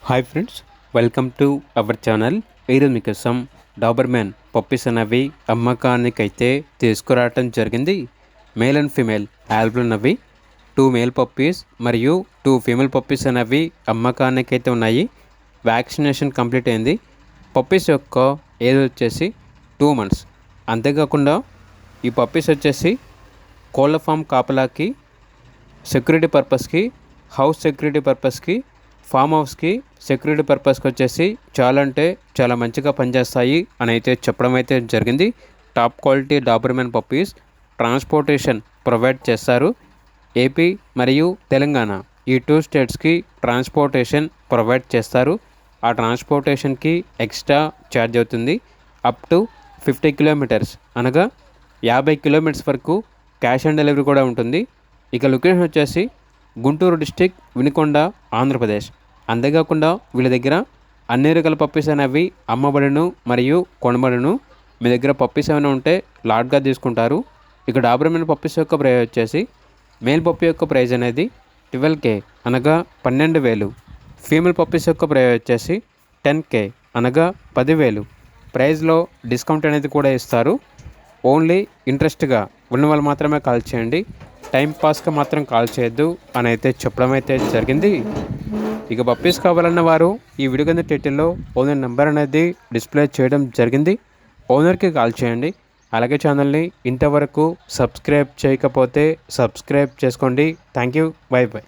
Hi friends, welcome to our channel. ఈరోజు మీకోసం Doberman puppies అనేవి అమ్మకానికైతే తీసుకురావటం జరిగింది. మేల్ అండ్ ఫీమేల్ ఆల్బుల్ అనేవి 2 మేల్ పప్పీస్ మరియు 2 ఫీమేల్ పప్పీస్ అనేవి అమ్మకానికైతే ఉన్నాయి. వ్యాక్సినేషన్ కంప్లీట్ అయింది. పప్పీస్ యొక్క ఏజ్ వచ్చేసి 2 months. అంతేకాకుండా ఈ పప్పీస్ వచ్చేసి కోళ్ళ ఫామ్ కాపలాకి, సెక్యూరిటీ పర్పస్కి, హౌస్ సెక్యూరిటీ పర్పస్కి, ఫామ్ హౌస్కి సెక్యూరిటీ పర్పస్కి వచ్చేసి చాలా మంచిగా పనిచేస్తాయి అని అయితే చెప్పడం అయితే జరిగింది. Top quality Doberman puppies transportation provide చేస్తారు. ఏపీ మరియు తెలంగాణ ఈ 2 స్టేట్స్కి ట్రాన్స్పోర్టేషన్ ప్రొవైడ్ చేస్తారు. ఆ ట్రాన్స్పోర్టేషన్కి ఎక్స్ట్రా ఛార్జ్ అవుతుంది. అప్ టు 50 kilometers అనగా 50 kilometers వరకు క్యాష్ ఆన్ డెలివరీ కూడా ఉంటుంది. ఇక లొకేషన్ వచ్చేసి గుంటూరు డిస్టిక్, వినుకొండ, ఆంధ్రప్రదేశ్. అంతేకాకుండా వీళ్ళ దగ్గర అన్ని రకాల పప్పీస్ అనేవి అమ్మబడును మరియు కొనబడును. మీ దగ్గర పప్పీస్ ఏమైనా ఉంటే లాట్గా తీసుకుంటారు. ఇక డాబర్మ్యాన్ పప్పీస్ యొక్క ప్రైస్ వచ్చేసి మేల్ పప్పీ యొక్క ప్రైస్ అనేది 12K అనగా 12,000. ఫీమేల్ పప్పీస్ యొక్క ప్రైస్ వచ్చేసి 10K అనగా 10,000. ప్రైస్లో డిస్కౌంట్ అనేది కూడా ఇస్తారు. ఓన్లీ ఇంట్రెస్ట్గా ఉన్న వాళ్ళు మాత్రమే కాల్ చేయండి, టైంపాస్గా మాత్రం కాల్ చేయొద్దు అని అయితే చెప్పడం అయితే జరిగింది. ఇక పప్పీస్ కావాలన్న వారు ఈ వీడియో కింద టైటిల్లో ఓనర్ నెంబర్ అనేది డిస్ప్లే చేయడం జరిగింది. ఓనర్కి కాల్ చేయండి. అలాగే ఛానల్ని ఇంతవరకు సబ్స్క్రైబ్ చేయకపోతే సబ్స్క్రైబ్ చేసుకోండి. Thank you. By by.